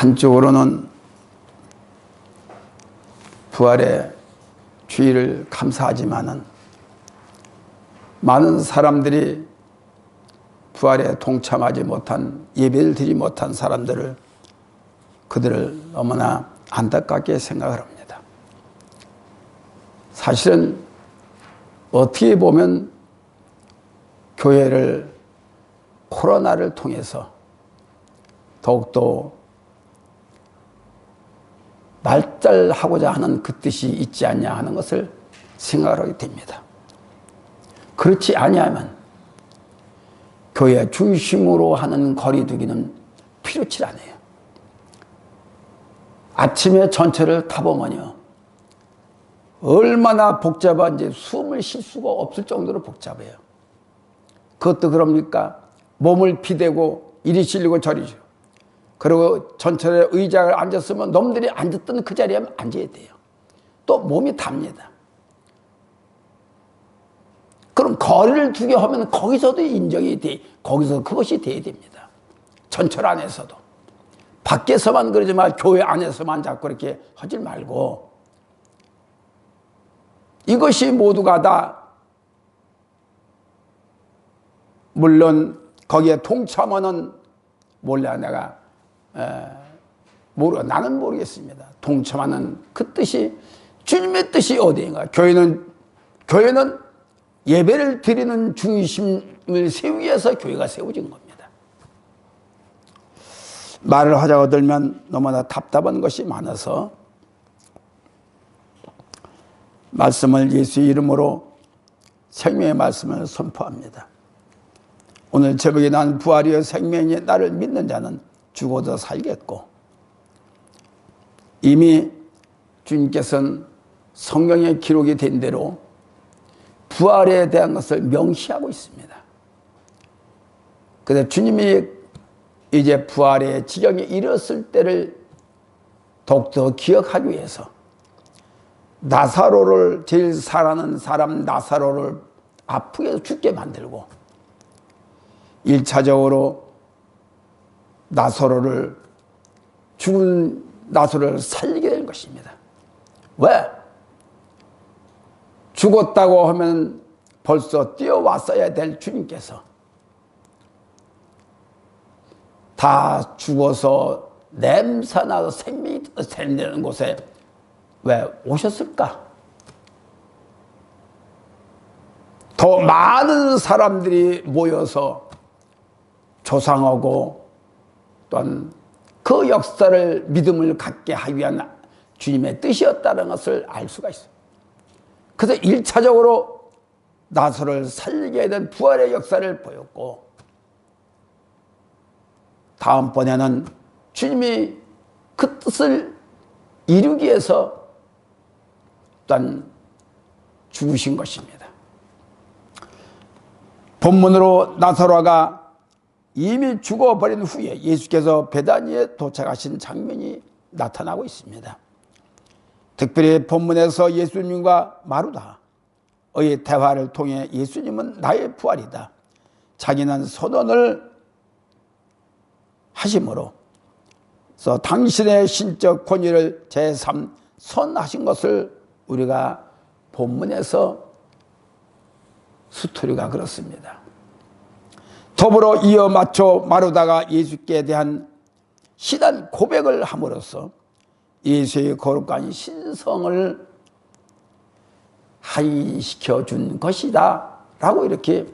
한쪽으로는 부활의 주의를 감사하지만은 많은 사람들이 부활에 동참하지 못한, 예배를 드리지 못한 사람들을, 그들을 너무나 안타깝게 생각을 합니다. 사실은 어떻게 보면 교회를 코로나를 통해서 더욱더 발달하고자 하는 그 뜻이 있지 않냐 하는 것을 생각하게 됩니다. 그렇지 아니하면 교회 중심으로 하는 거리두기는 필요치 않아요. 아침에 전철을 타보면요, 얼마나 복잡한지 숨을 쉴 수가 없을 정도로 복잡해요. 그것도 그럽니까? 몸을 비대고 이리 실리고 저리 실리고, 그리고 전철에 의자를 앉았으면 놈들이 앉았던 그 자리에 앉아야 돼요. 또 몸이 답니다. 그럼 거리를 두게 하면 거기서도 인정이 돼, 거기서 그것이 돼야 됩니다. 전철 안에서도. 밖에서만 그러지 말, 교회 안에서만 자꾸 이렇게 하지 말고, 이것이 모두가 다, 물론 거기에 동참하는, 몰라 내가 나는 모르겠습니다. 동참하는 그 뜻이, 주님의 뜻이 어디인가? 교회는 예배를 드리는 중심을 세우기 위해서 교회가 세워진 겁니다. 말을 하자고 들면 너무나 답답한 것이 많아서 말씀을 예수의 이름으로 생명의 말씀을 선포합니다. 오늘 제목이 난 부활이여 생명이 나를 믿는 자는 죽어도 살겠고, 이미 주님께서는 성경에 기록이 된 대로 부활에 대한 것을 명시하고 있습니다. 그래서 주님이 이제 부활의 지경에 이르렀을 때를 더욱더 기억하기 위해서 나사로를, 제일 사랑하는 사람 나사로를 아프게 죽게 만들고 1차적으로 죽은 나사로를 살리게 될 것입니다. 왜? 죽었다고 하면 벌써 뛰어왔어야 될 주님께서 다 죽어서 냄새나서 생명이 샌다는 곳에 왜 오셨을까? 더 많은 사람들이 모여서 조상하고 또한 그 역사를, 믿음을 갖게 하기 위한 주님의 뜻이었다는 것을 알 수가 있어요. 그래서 1차적으로 나사로를 살리게 된 부활의 역사를 보였고, 다음번에는 주님이 그 뜻을 이루기 위해서 또한 죽으신 것입니다. 본문으로 나사로가 이미 죽어버린 후에 예수께서 베다니에 도착하신 장면이 나타나고 있습니다. 특별히 본문에서 예수님과 마르다의 대화를 통해 예수님은 나의 부활이다, 자기는 선언을 하심으로 당신의 신적 권위를 제3 선하신 것을 우리가 본문에서 스토리가 그렇습니다. 더불어 이어 맞춰 마르다가 예수께 대한 신한 고백을 함으로써 예수의 거룩한 신성을 하인시켜 준 것이다 라고 이렇게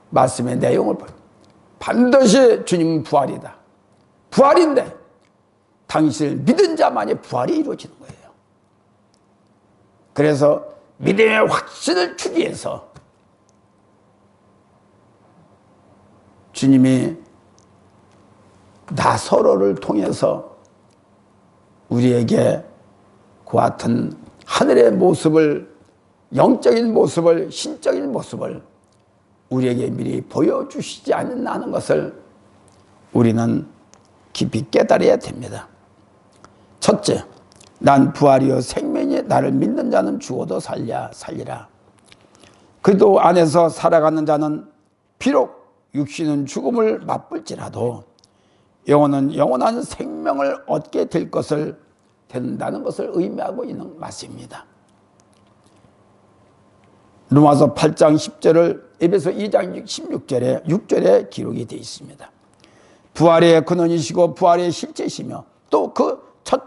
말씀의 내용을 봐요. 반드시 주님은 부활이다. 부활인데 당신을 믿은 자만이 부활이 이루어지는 거예요. 그래서 믿음의 확신을 주기 위해서 주님이 나사로를 통해서 우리에게 그 같은 하늘의 모습을, 영적인 모습을, 신적인 모습을 우리에게 미리 보여주시지 않는다는 것을 우리는 깊이 깨달아야 됩니다. 첫째, 난 부활이요 생명이 나를 믿는 자는 죽어도 살리라. 그리스도 안에서 살아가는 자는 비록 육신은 죽음을 맛볼지라도 영혼은 영원한 생명을 얻게 될 것을 된다는 것을 의미하고 있는 말씀입니다. 로마서 8장 10절을 에베소 2장 16절에 6절에 기록이 되어 있습니다. 부활의 근원이시고 부활의 실제시며 또 그 첫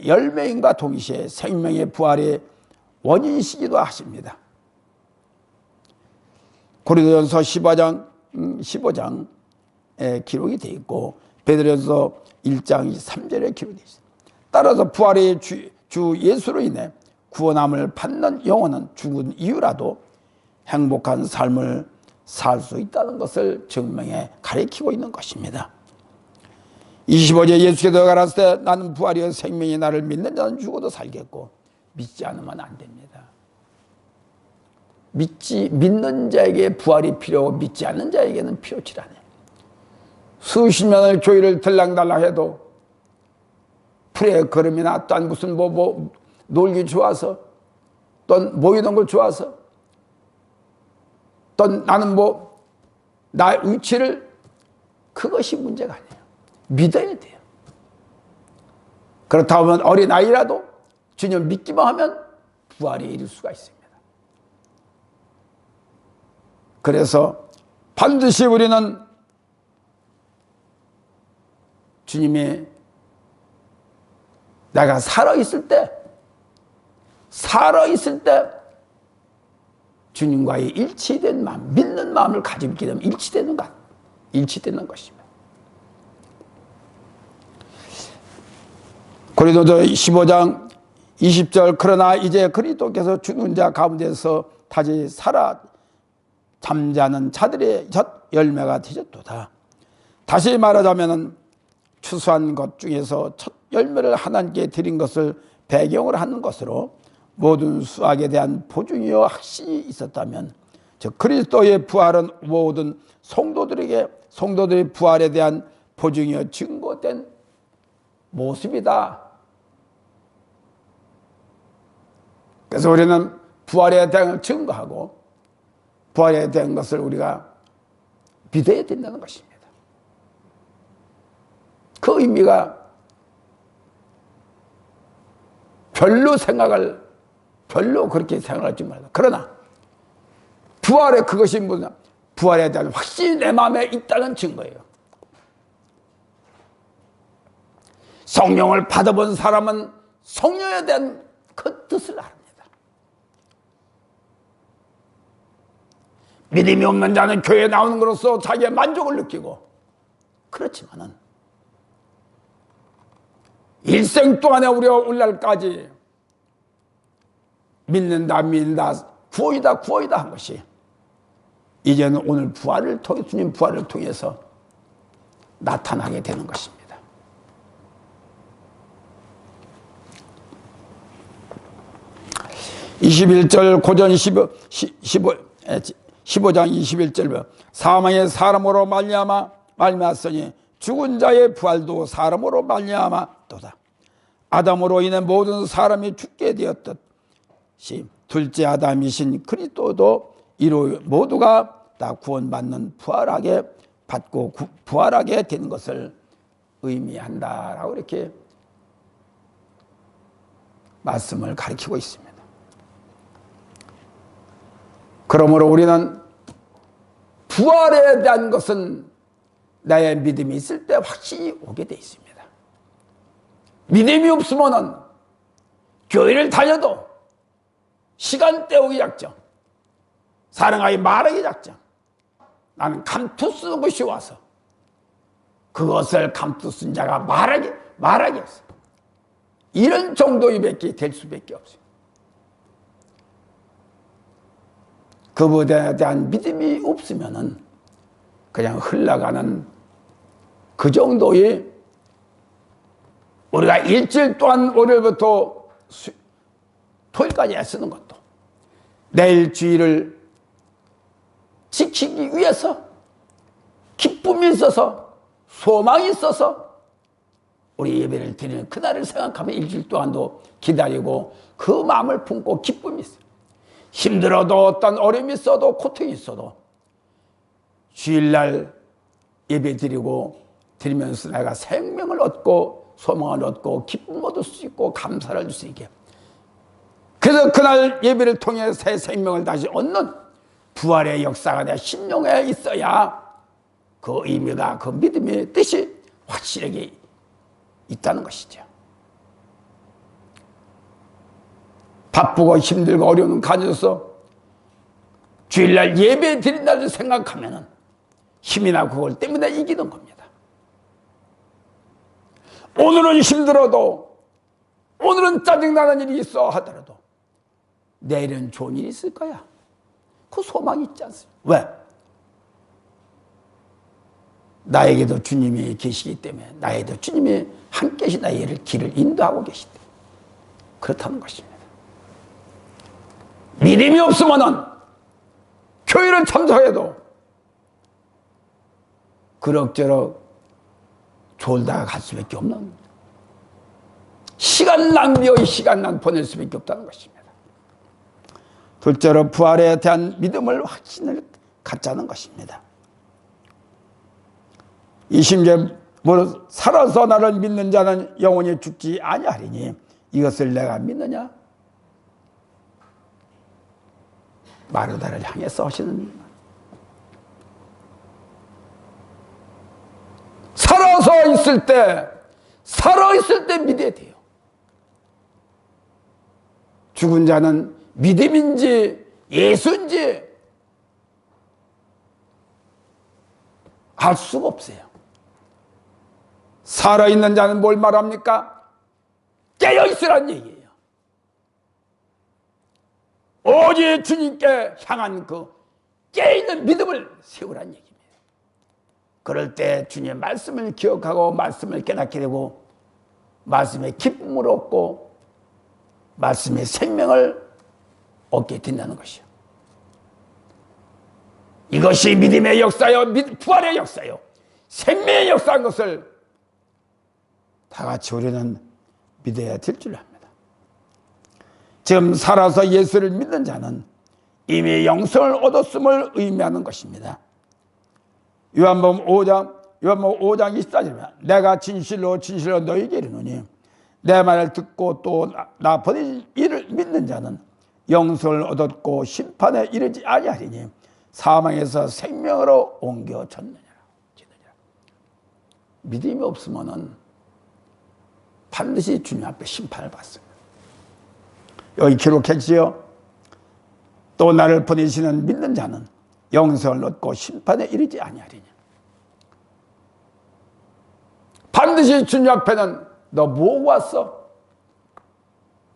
열매인과 동시에 생명의 부활의 원인이시기도 하십니다. 고린도전서 15장에 기록이 되어 있고 베드로전서 1장 3절에 기록이 되어 있습니다. 따라서 부활의 주 예수로 인해 구원함을 받는 영혼은 죽은 이유라도 행복한 삶을 살 수 있다는 것을 증명해 가리키고 있는 것입니다. 25절 예수께서 가라사대 때 나는 부활이여 생명이 나를 믿는 자는 죽어도 살겠고 믿지 않으면 안 됩니다. 믿는 자에게 부활이 필요하고 믿지 않는 자에게는 필요치 않아요. 수십 년을 교회를 들락달락 해도 풀의 걸음이나 또 무슨 놀기 좋아서 또 모이는 걸 좋아서 또 나는 나의 위치를 그것이 문제가 아니에요. 믿어야 돼요. 그렇다면 어린아이라도 주님 믿기만 하면 부활에 이를 수가 있습니다. 그래서 반드시 우리는 주님이 내가 살아있을 때 주님과의 일치된 마음, 믿는 마음을 가지고 있게 되면 일치되는 것입니다. 고린도서 15장 20절 그러나 이제 그리스도께서 죽은 자 가운데서 다시 살아 잠자는 자들의 첫 열매가 되셨도다. 다시 말하자면 추수한 것 중에서 첫 열매를 하나님께 드린 것을 배경으로 하는 것으로 모든 수확에 대한 보증이요 확신이 있었다면 즉 그리스도의 부활은 모든 성도들의 부활에 대한 보증이요 증거된 모습이다. 그래서 우리는 부활에 대한 증거하고 부활에 대한 것을 우리가 믿어야 된다는 것입니다. 그 의미가 별로 그렇게 생각하지 말라. 그러나 부활의 그것이 뭐냐? 부활에 대한 확신이 내 마음에 있다는 증거예요. 성령을 받아본 사람은 성령에 대한 그 뜻을 압니다. 믿음이 없는 자는 교회에 나오는 것으로서 자기의 만족을 느끼고 그렇지만은 일생 동안에 우리가 오늘날까지 믿는다 구원이다 한 것이 이제는 오늘 주님 부활을 통해서 나타나게 되는 것입니다. 고전 15장 21절 사망의 사람으로 말미암았으니 죽은 자의 부활도 사람으로 말미암았도다. 아담으로 인해 모든 사람이 죽게 되었듯이 둘째 아담이신 그리스도도 이로 모두가 다 구원받는 부활하게 되는 것을 의미한다라고 이렇게 말씀을 가리키고 있습니다. 그러므로 우리는 부활에 대한 것은 나의 믿음이 있을 때 확신이 오게 돼 있습니다. 믿음이 없으면은 교회를 다녀도 시간 때우기 작정, 사랑하기 말하기 작정, 나는 감투 쓰는 것이 와서 그것을 감투 쓴 자가 말하기 없어. 이런 정도밖에 될 수밖에 없어요. 그분에 대한 믿음이 없으면은 그냥 흘러가는 그 정도의 우리가 일주일 동안 월요일부터 토요일까지 애쓰는 것도 내일 주일을 지키기 위해서 기쁨이 있어서 소망이 있어서 우리 예배를 드리는 그날을 생각하면 일주일 동안도 기다리고 그 마음을 품고 기쁨이 있어요. 힘들어도 어떤 어려움이 있어도 고통이 있어도 주일날 예배 드리면서 내가 생명을 얻고 소망을 얻고 기쁨을 얻을 수 있고 감사를 할 수 있게. 그래서 그날 예배를 통해 새 생명을 다시 얻는 부활의 역사가 내 심령에 있어야 그 의미가, 그 믿음의 뜻이 확실하게 있다는 것이죠. 바쁘고 힘들고 어려운 가정에서 주일날 예배 드린다고 생각하면 힘이 나고 그걸 때문에 이기는 겁니다. 오늘은 힘들어도, 오늘은 짜증나는 일이 있어 하더라도 내일은 좋은 일이 있을 거야. 그 소망이 있지 않습니까? 왜? 나에게도 주님이 계시기 때문에, 나에게도 주님이 함께 계시 나의 길을 인도하고 계시기 때문에 그렇다는 것입니다. 믿음이 없으면은 교회를 참석해도 그럭저럭 졸다가 갈 수밖에 없는, 시간 낭비의 시간만 보낼 수밖에 없다는 것입니다. 둘째로 부활에 대한 믿음을 확신을 갖자는 것입니다. 20절 살아서 나를 믿는 자는 영원히 죽지 아니하리니 이것을 내가 믿느냐? 마르다를 향해서 하시는, 살아있을 때 믿어야 돼요. 죽은 자는 믿음인지 예수인지 알 수가 없어요. 살아있는 자는 뭘 말합니까? 깨어있으란 얘기예요. 오직 주님께 향한 그 깨어있는 믿음을 세우란 얘기입니다. 그럴 때 주님의 말씀을 기억하고 말씀을 깨닫게 되고 말씀의 기쁨을 얻고 말씀의 생명을 얻게 된다는 것이요. 이것이 믿음의 역사요, 부활의 역사요, 생명의 역사인 것을 다 같이 우리는 믿어야 될 줄 압니다. 지금 살아서 예수를 믿는 자는 이미 영생을 얻었음을 의미하는 것입니다. 요한복음 5장 24절에 내가 진실로 너희에게 이르노니 내 말을 듣고 또 나 보내신 이를 믿는 자는 영생을 얻었고 심판에 이르지 아니하리니 사망에서 생명으로 옮겨졌느니라. 믿음이 없으면은 반드시 주님 앞에 심판을 받습니다. 여기 기록했지요. 또 나를 보내시는 믿는 자는 영생을 얻고 심판에 이르지 아니하리니. 반드시 주님 앞에는 너 뭐하고 왔어?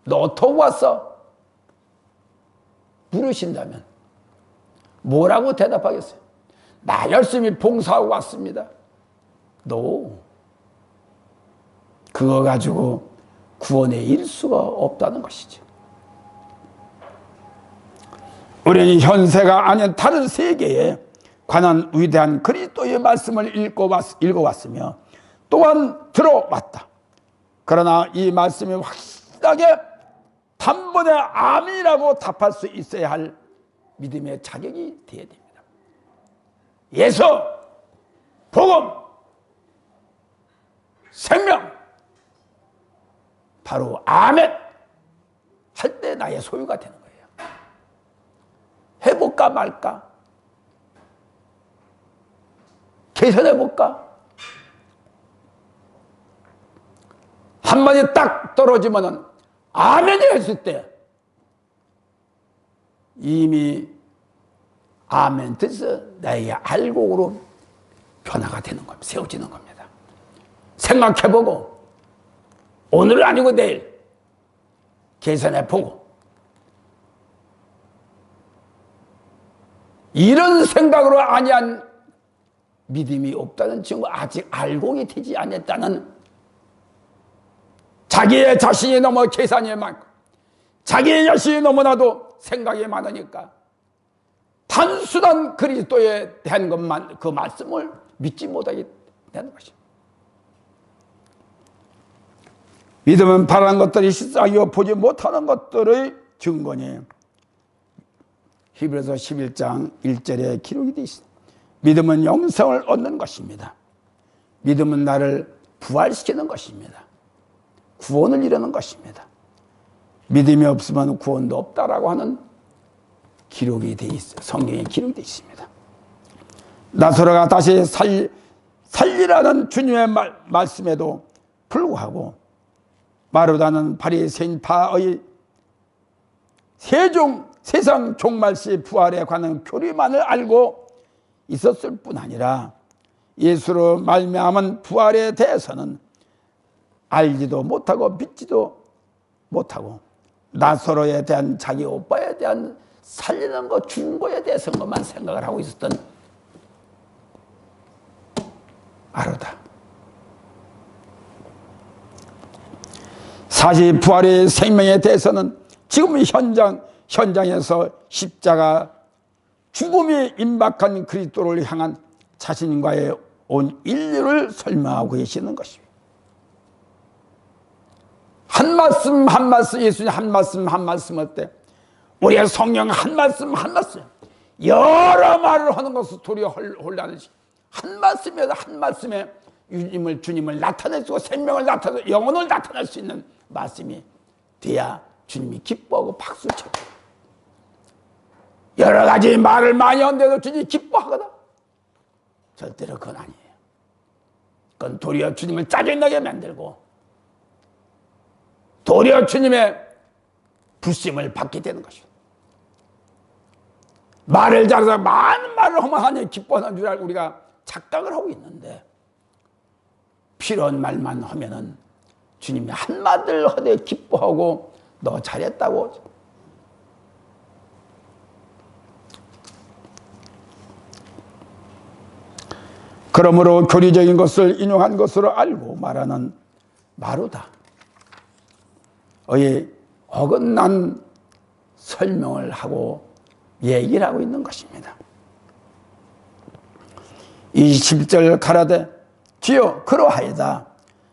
너 어떻게 왔어? 물으신다면 뭐라고 대답하겠어요? 나 열심히 봉사하고 왔습니다. No. 그거 가지고 구원에 이를 수가 없다는 것이죠. 우리는 현세가 아닌 다른 세계에 관한 위대한 그리스도의 말씀을 읽어왔으며 또한 들어왔다. 그러나 이 말씀이 확실하게 단번에 아멘이라고 답할 수 있어야 할 믿음의 자격이 되어야 됩니다. 예수, 복음, 생명, 바로 아멘 할 때 나의 소유가 되는 거예요. 해볼까 말까? 계산해볼까? 한마디 딱 떨어지면은 아멘이 했을 때 이미 아멘 뜻에서 나의 알곡으로 변화가 되는 겁니다. 세워지는 겁니다. 생각해보고 오늘 아니고 내일 계산해보고 이런 생각으로 아니한 믿음이 없다는 친구, 아직 알곡이 되지 않았다는, 자기의 자신이 너무 계산이 많고 자기의 자신이 너무나도 생각이 많으니까 단순한 그리스도에 대한 것만, 그 말씀을 믿지 못하게 되는 것입니다. 믿음은 바라는 것들이 실상이요 보지 못하는 것들의 증거니 히브리서 11장 1절에 기록이 되어 있습니다. 믿음은 영생을 얻는 것입니다. 믿음은 나를 부활시키는 것입니다. 구원을 이루는 것입니다. 믿음이 없으면 구원도 없다라고 하는 기록이 되어 있어요. 성경에 기록이 되어 있습니다. 나사로가 다시 살리라는 주님의 말씀에도 불구하고 마르다는 바리새인 파의 세상 종말시 부활에 관한 교리만을 알고 있었을 뿐 아니라 예수로 말미암은 부활에 대해서는 알지도 못하고 믿지도 못하고 나사로에 대한 자기 오빠에 대한 살리는 것, 죽은 거에 대해서만 생각을 하고 있었던 마르다. 사실 부활의 생명에 대해서는 지금 현장에서 십자가 죽음이 임박한 그리스도를 향한 자신과의 온 인류를 설명하고 계시는 것입니다. 한 말씀 한 말씀, 예수님 한 말씀 한 말씀 할 때 우리의 성령 한 말씀 한 말씀 여러 말을 하는 것을 도리어 혼란하지, 한 말씀에 한 말씀에 주님을 나타내시고 생명을 나타내고 영혼을 나타낼 수 있는 말씀이 돼야 주님이 기뻐하고 박수치고, 여러 가지 말을 많이 하는데도 주님이 기뻐하거든? 절대로 그건 아니에요. 그건 도리어 주님을 짜증나게 만들고 도리어 주님의 불심을 받게 되는 것이죠. 말을 잘해서 많은 말을 하면 하니 기뻐하는 줄 알고 우리가 착각을 하고 있는데, 필요한 말만 하면은 주님이 한마디를 하되 기뻐하고 너 잘했다고. 그러므로 교리적인 것을 인용한 것으로 알고 말하는 마르다, 어긋난 설명을 하고 얘기를 하고 있는 것입니다. 27절 가라되 주여 그러하이다.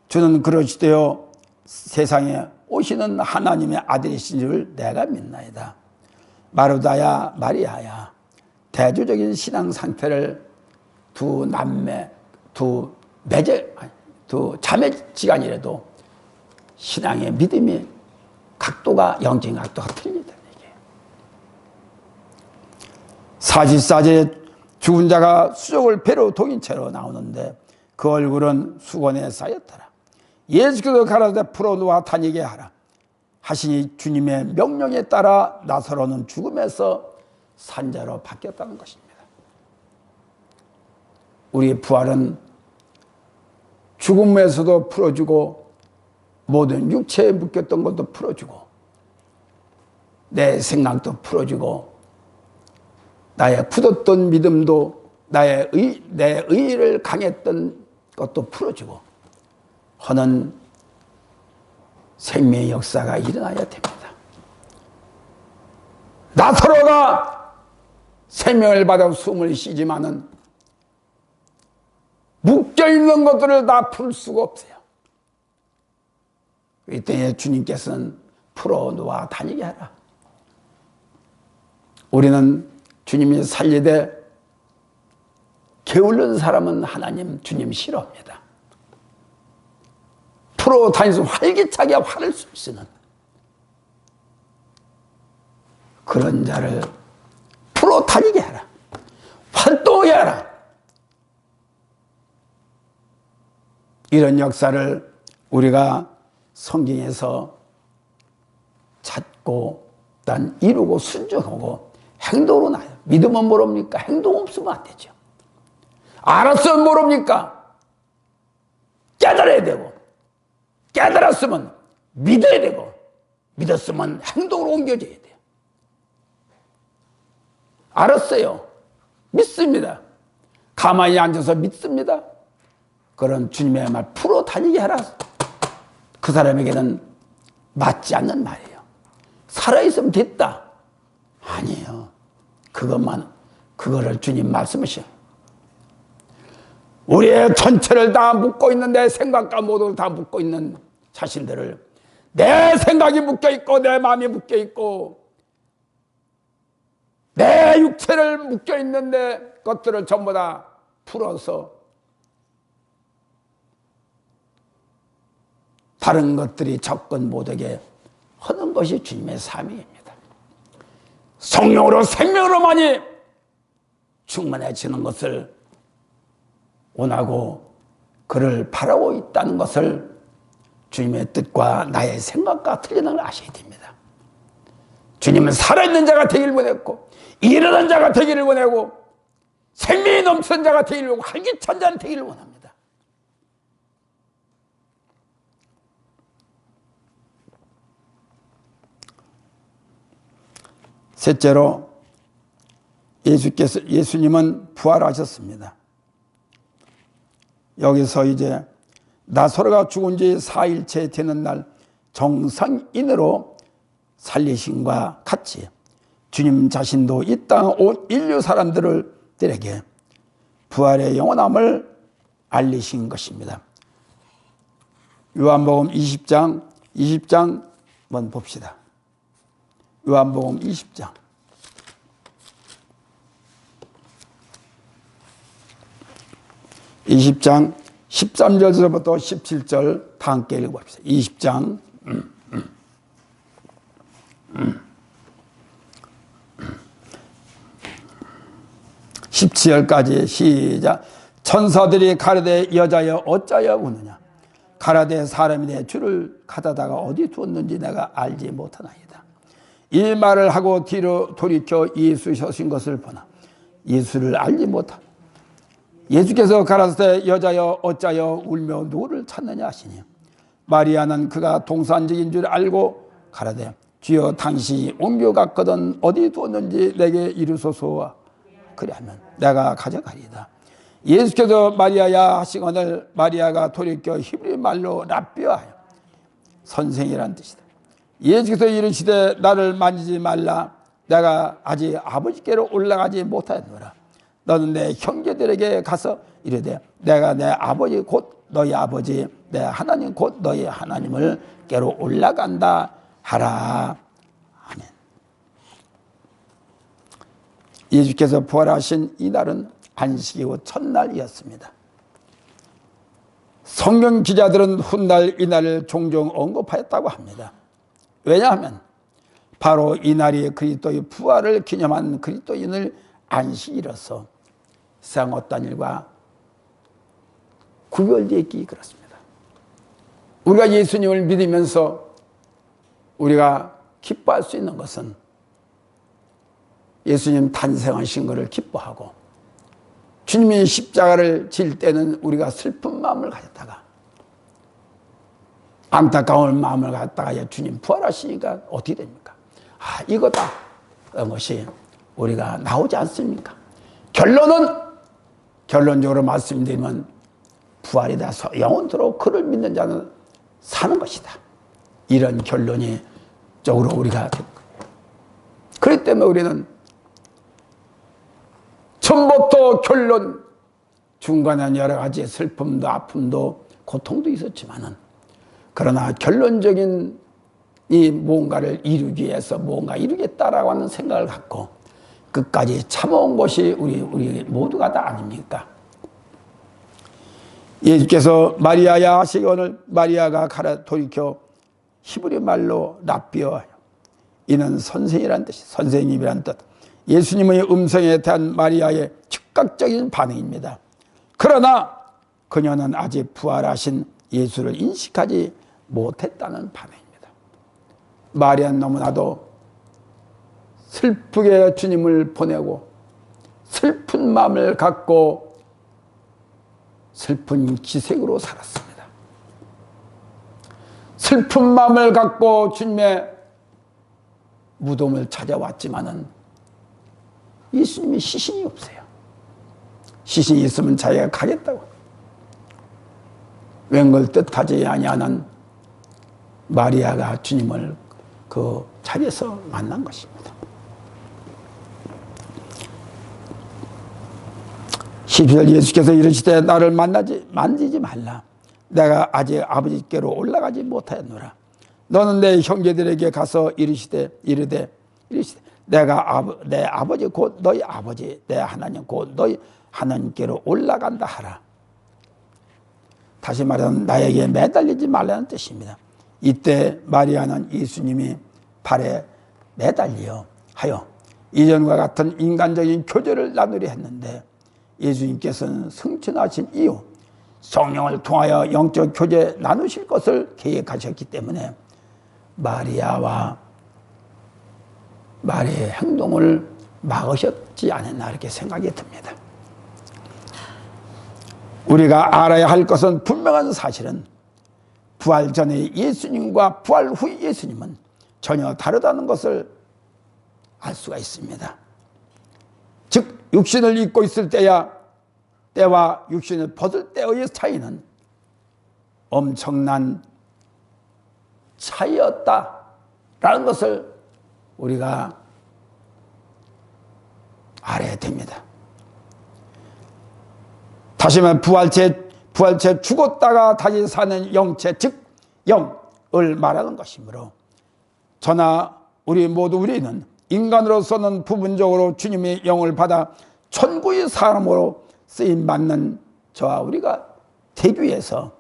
주는 그러시되어 세상에 오시는 하나님의 아들이신 줄 내가 믿나이다. 마르다야 마리아야, 대조적인 신앙 상태를 두 자매지간이라도 신앙의 믿음의 각도가, 영적인 각도가 틀리다는 얘기예요. 44절에 죽은 자가 수족을 배로 동인 채로 나오는데 그 얼굴은 수건에 쌓였더라. 예수께서 가라사대 풀어놓아 다니게 하라 하시니 주님의 명령에 따라 나사로는 죽음에서 산자로 바뀌었다는 것입니다. 우리의 부활은 죽음에서도 풀어주고 모든 육체에 묶였던 것도 풀어주고 내 생각도 풀어주고 나의 굳었던 믿음도 내 의의를 강했던 것도 풀어주고 하는 생명의 역사가 일어나야 됩니다. 나사로가 생명을 받아 숨을 쉬지만은 묶여있는 것들을 다 풀 수가 없어요. 이때 주님께서는 풀어놓아 다니게 하라. 우리는 주님이 살리되 게으른 사람은 하나님, 주님 싫어합니다. 풀어 다니면서 활기차게 화를 쏘시는 그런 자를 풀어 다니게 하라. 활동하게 하라. 이런 역사를 우리가 성경에서 찾고 난 이루고 순종하고 행동으로 나요. 믿으면 모릅니까? 행동 없으면 안 되죠. 알았으면 모릅니까? 깨달아야 되고, 깨달았으면 믿어야 되고, 믿었으면 행동으로 옮겨져야 돼요. 알았어요. 믿습니다. 가만히 앉아서 믿습니다. 그런 주님의 말 풀어 다니게 하라. 그 사람에게는 맞지 않는 말이에요. 살아있으면 됐다. 아니에요. 그거를 주님 말씀하셔요. 우리의 전체를 다 묶고 있는, 내 생각과 모두를 다 묶고 있는 자신들을, 내 생각이 묶여있고 내 마음이 묶여있고 내 육체를 묶여있는데 것들을 전부 다 풀어서 다른 것들이 접근 못하게 하는 것이 주님의 삶입니다. 성령으로 생명으로만이 충만해지는 것을 원하고 그를 바라고 있다는 것을 주님의 뜻과 나의 생각과 틀리는 걸 아셔야 됩니다. 주님은 살아있는 자가 되기를 원했고 일어난 자가 되기를 원하고 생명이 넘치는 자가 되기를 원하고 활기찬 자가 되기를 원합니다. 셋째로 예수님은 부활하셨습니다. 여기서 이제 나사로가 죽은 지 4일째 되는 날 정상인으로 살리심과 같이 주님 자신도 이 땅 온 인류 사람들에게 부활의 영원함을 알리신 것입니다. 요한복음 20장 한번 봅시다. 요한복음 20장 13절부터 17절 다 함께 읽어봅시다. 20장 17절까지 시작. 천사들이 가라되 여자여 어찌하여 우느냐. 가라되 사람이 내 주를 가다다가 어디 두었는지 내가 알지 못하나이다. 이 말을 하고 뒤로 돌이켜 예수 서신 것을 보나 예수를 알지 못하나. 예수께서 가라사대 여자여 어찌하여 울며 누구를 찾느냐 하시니 마리아는 그가 동산직인 줄 알고 가라되 주여 당신이 옮겨갔거든 어디 두었는지 내게 이르소서. 그리하면 내가 가져가리이다. 예수께서 마리아야 하시거늘 마리아가 돌이켜 히브리 말로 랍비하여 선생이란 뜻이다. 예수께서 이르시되 나를 만지지 말라. 내가 아직 아버지께로 올라가지 못하였노라. 너는 내 형제들에게 가서 이르되 내가 내 아버지 곧 너희 아버지 내 하나님 곧 너희 하나님을 께로 올라간다 하라. 아멘. 예수께서 부활하신 이날은 안식 후 첫날이었습니다. 성경 기자들은 훗날 이날을 종종 언급하였다고 합니다. 왜냐하면 바로 이날이 그리스도의 부활을 기념한 그리스도인을 안식이로서 세상 어떤 일과 구별되어 있기 그렇습니다. 우리가 예수님을 믿으면서 우리가 기뻐할 수 있는 것은 예수님 탄생하신 것을 기뻐하고 주님이 십자가를 질 때는 우리가 슬픈 마음을 가졌다가 안타까운 마음을 갖다가 주님 부활하시니까 어떻게 됩니까? 아, 이거다. 그런 것이 우리가 나오지 않습니까? 결론적으로 말씀드리면 부활이다. 영원토록 그를 믿는 자는 사는 것이다. 이런 결론이 쪽으로 우리가 그렇기 때문에 우리는 처음부터 결론 중간에 여러 가지 슬픔도 아픔도 고통도 있었지만은 그러나 결론적인 이 뭔가를 이루기 위해서 뭔가 이루겠다라고 하는 생각을 갖고 끝까지 참아온 것이 우리 모두가 다 아닙니까? 예수께서 마리아야 하시거늘 마리아가 가라 돌이켜 히브리 말로 랍비어 이는 선생이란 뜻이 선생님이란 뜻. 예수님의 음성에 대한 마리아의 즉각적인 반응입니다. 그러나 그녀는 아직 부활하신 예수를 인식하지 못했다는 반응입니다. 마리아는 너무나도 슬프게 주님을 보내고 슬픈 마음을 갖고 슬픈 기색으로 살았습니다. 슬픈 마음을 갖고 주님의 무덤을 찾아왔지만은 예수님이 시신이 없어요. 시신이 있으면 자기가 가겠다고. 웬걸 뜻하지 아니하는 마리아가 주님을 그 자리에서 만난 것입니다. 12절 예수께서 이르시되 나를 만지지 말라. 내가 아직 아버지께로 올라가지 못하였노라. 너는 내 형제들에게 가서 이르되 내가 내 아버지 곧 너희 아버지 내 하나님 곧 너희 하나님께로 올라간다 하라. 다시 말하면 나에게 매달리지 말라는 뜻입니다. 이때 마리아는 예수님이 발에 매달려 하여 이전과 같은 인간적인 교제를 나누려 했는데 예수님께서는 승천하신 이후 성령을 통하여 영적 교제 나누실 것을 계획하셨기 때문에 마리아의 행동을 막으셨지 않았나 이렇게 생각이 듭니다. 우리가 알아야 할 것은 분명한 사실은 부활 전의 예수님과 부활 후의 예수님은 전혀 다르다는 것을 알 수가 있습니다. 즉 육신을 입고 있을 때와 육신을 벗을 때의 차이는 엄청난 차이였다라는 것을 우리가 알아야 됩니다. 다시 말하면 부활체 죽었다가 다시 사는 영체 즉 영을 말하는 것이므로 저나 우리 모두 우리는 인간으로서는 부분적으로 주님의 영을 받아 천국의 사람으로 쓰임받는 저와 우리가 되기 위해서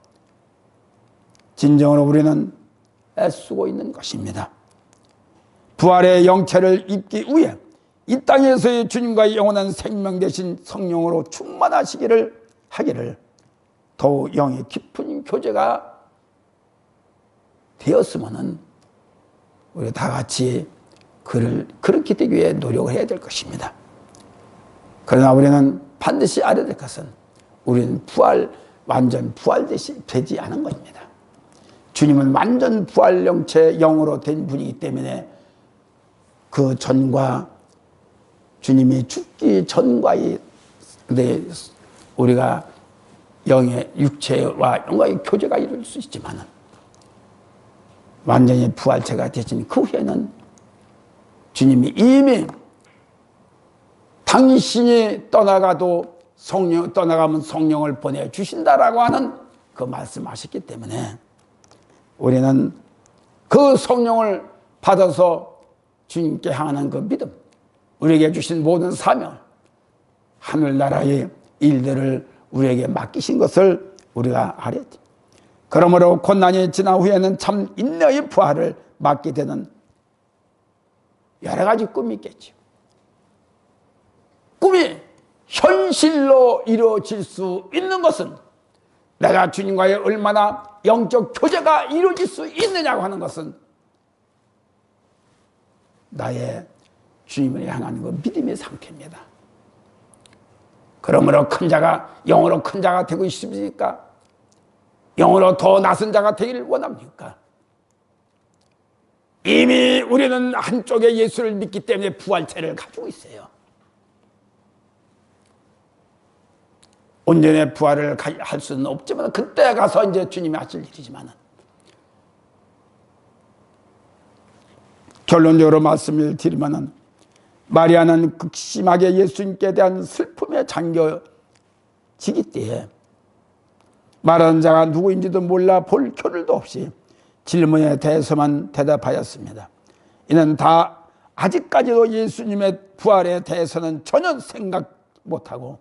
진정으로 우리는 애쓰고 있는 것입니다. 부활의 영체를 입기 위해 이 땅에서의 주님과의 영원한 생명 되신 성령으로 충만하시기를 하기를 더욱 영의 깊은 교제가 되었으면은 우리 다 같이 그렇게 되기 위해 노력을 해야 될 것입니다. 그러나 우리는 반드시 알아야 될 것은 우리는 완전 부활되지 않은 것입니다. 주님은 완전 부활 영체 영으로 된 분이기 때문에 그 전과 주님이 죽기 전과의 우리가 영의 육체와 영과의 교제가 이룰 수 있지만 완전히 부활체가 되신 그 후에는 주님이 이미 당신이 떠나가면 성령을 보내주신다라고 하는 그 말씀하셨기 때문에 우리는 그 성령을 받아서 주님께 향하는 그 믿음, 우리에게 주신 모든 사명, 하늘나라의 일들을 우리에게 맡기신 것을 우리가 알아야 돼. 그러므로 고난이 지난 후에는 참 인내의 부활을 맞게 되는 여러 가지 꿈이 있겠죠. 꿈이 현실로 이루어질 수 있는 것은 내가 주님과의 얼마나 영적 교제가 이루어질 수 있느냐고 하는 것은 나의 주님을 향한 그 믿음의 상태입니다. 그러므로 큰 자가 영으로 큰 자가 되고 싶습니까? 영으로 더 나선 자가 되기를 원합니까? 이미 우리는 한쪽에 예수를 믿기 때문에 부활체를 가지고 있어요. 온전히 부활을 할 수는 없지만 그때 가서 이제 주님이 하실 일이지만 결론적으로 말씀을 드리면은 마리아는 극심하게 예수님께 대한 슬픔에 잠겨지기 때에 말하는 자가 누구인지도 몰라 볼 겨를도 없이 질문에 대해서만 대답하였습니다. 이는 다 아직까지도 예수님의 부활에 대해서는 전혀 생각 못하고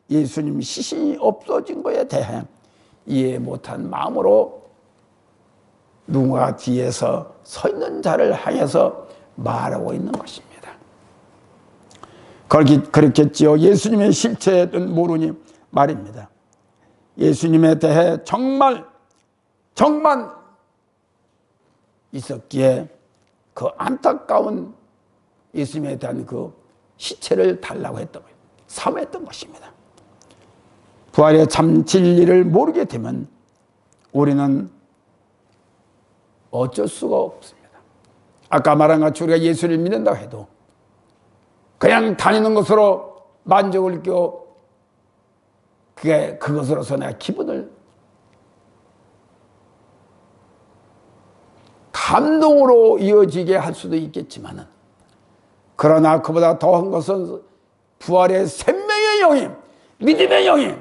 예수님 시신이 없어진 것에 대해 이해 못한 마음으로 누군가 뒤에서 서 있는 자를 향해서 말하고 있는 것입니다. 그렇겠지요. 예수님의 실체는 모르니 말입니다. 예수님에 대해 정말 있었기에 그 안타까운 예수님에 대한 그 시체를 달라고 했던 거예요. 사모했던 것입니다. 부활의 참 진리를 모르게 되면 우리는 어쩔 수가 없습니다. 아까 말한 것처럼 우리가 예수를 믿는다고 해도 그냥 다니는 것으로 만족을 느끼고 그것으로서 내가 기분을 감동으로 이어지게 할 수도 있겠지만 그러나 그보다 더한 것은 부활의 생명의 영이 믿음의 영이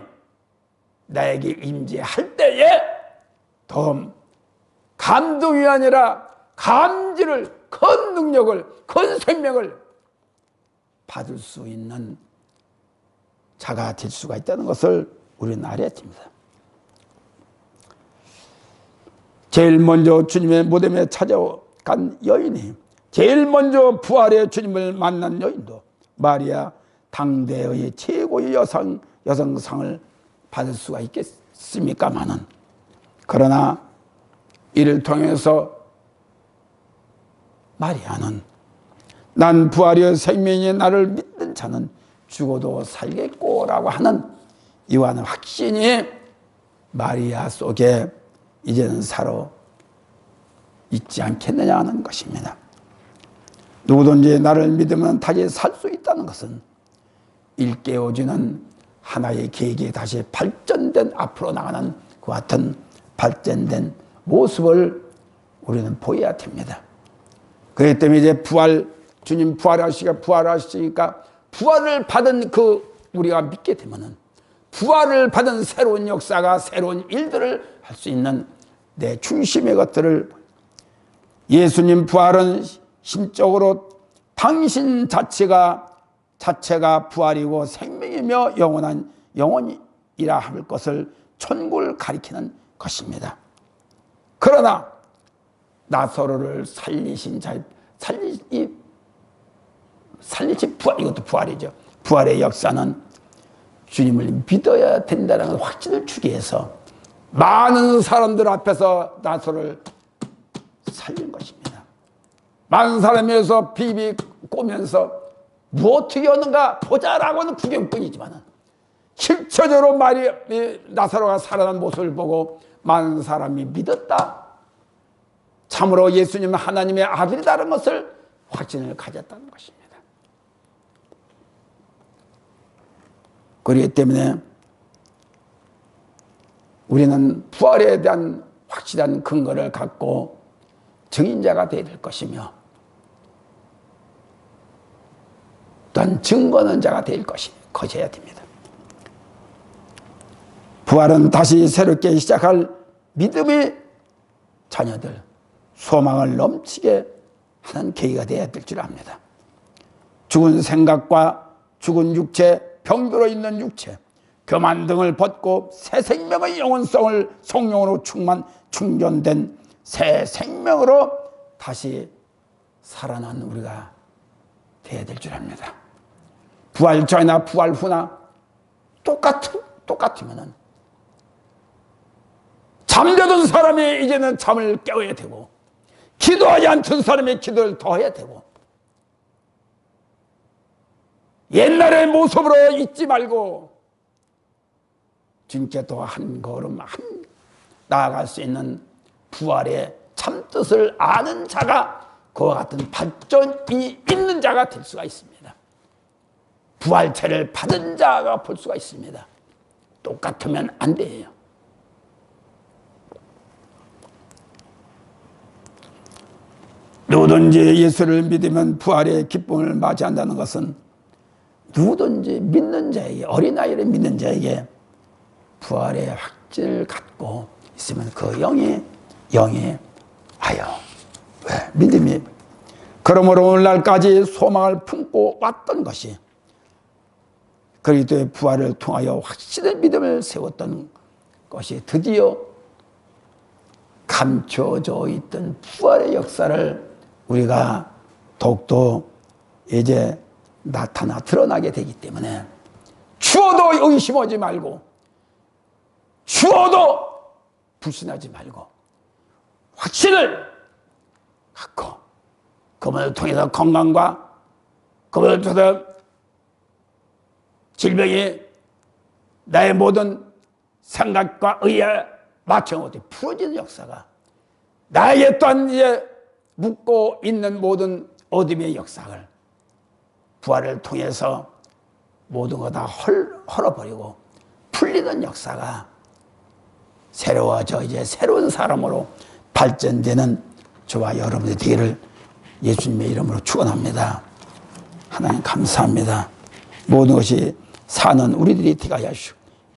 나에게 임재할 때에 더 감동이 아니라 감지를 큰 능력을 큰 생명을 받을 수 있는 자가 될 수가 있다는 것을 우리는 알아야 됩니다. 제일 먼저 주님의 무덤에 찾아간 여인이, 제일 먼저 부활의 주님을 만난 여인도 마리아, 당대의 최고의 여성상을 받을 수가 있겠습니까마는, 그러나 이를 통해서 마리아는 난 부활의 생명이 나를 믿는 자는 죽어도 살겠고 라고 하는 이와 같은 확신이 마리아 속에 이제는 살아 있지 않겠느냐 하는 것입니다. 누구든지 나를 믿으면 다시 살 수 있다는 것은 일깨워주는 하나의 계획이 다시 발전된, 앞으로 나가는 그 같은 발전된 모습을 우리는 보여야 됩니다. 그렇기 때문에 이제 주님 부활하시니까 부활을 받은 우리가 믿게 되면은 부활을 받은 새로운 역사가, 새로운 일들을 할 수 있는 내 중심의 것들을, 예수님 부활은 신적으로 당신 자체가 부활이고 생명이며 영원이라 할 것을, 천국을 가리키는 것입니다. 그러나 나사로를 살리신 부활, 이것도 부활이죠. 부활의 역사는 주님을 믿어야 된다는 확신을 주기 위해서 많은 사람들 앞에서 나사로를 살린 것입니다. 많은 사람에서 비비 꼬면서 무엇이 오는가 보자라고는 구경뿐이지만 실체적으로 나사로가 살아난 모습을 보고 많은 사람이 믿었다. 참으로 예수님은 하나님의 아들이라는 것을 확신을 가졌다는 것입니다. 그렇기 때문에 우리는 부활에 대한 확실한 근거를 갖고 증인자가 되어야 될 것이며, 또한 증거하는 자가 될 것이어야 됩니다. 부활은 다시 새롭게 시작할 믿음의 자녀들, 소망을 넘치게 하는 계기가 되어야 될 줄 압니다. 죽은 생각과 죽은 육체, 병들어 있는 육체, 교만 등을 벗고 새 생명의 영원성을 성령으로 충전된 새 생명으로 다시 살아난 우리가 되어야 될 줄 압니다. 부활 전이나 부활 후나 똑같으면은 잠자던 사람이 이제는 잠을 깨워야 되고, 기도하지 않던 사람이 기도를 더 해야 되고, 옛날의 모습으로 잊지 말고 진짜 또 한 걸음 나아갈 수 있는 부활의 참뜻을 아는 자가, 그와 같은 발전이 있는 자가 될 수가 있습니다. 부활체를 받은 자가 볼 수가 있습니다. 똑같으면 안 돼요. 누구든지 예수를 믿으면 부활의 기쁨을 맞이한다는 것은 누구든지 믿는 자에게, 어린아이를 믿는 자에게 부활의 확신을 갖고 있으면 그 영이 하여, 왜? 믿음이. 그러므로 오늘날까지 소망을 품고 왔던 것이, 그리스도의 부활을 통하여 확신의 믿음을 세웠던 것이 드디어 감춰져 있던 부활의 역사를 우리가 더욱더 이제 드러나게 되기 때문에, 추워도 의심하지 말고, 추워도 불신하지 말고 확신을 갖고, 그분을 통해서 건강과 그분을 통해서 질병이 나의 모든 생각과 의에 맞춰놓고 풀어지는 역사가, 나에게 또한 이제 묻고 있는 모든 어둠의 역사를 부활을 통해서 모든 거 다 헐어버리고 풀리는 역사가 새로워져 이제 새로운 사람으로 발전되는 저와 여러분의 되기를 예수님의 이름으로 축원합니다. 하나님 감사합니다. 모든 것이 사는 우리들이 되게 하시고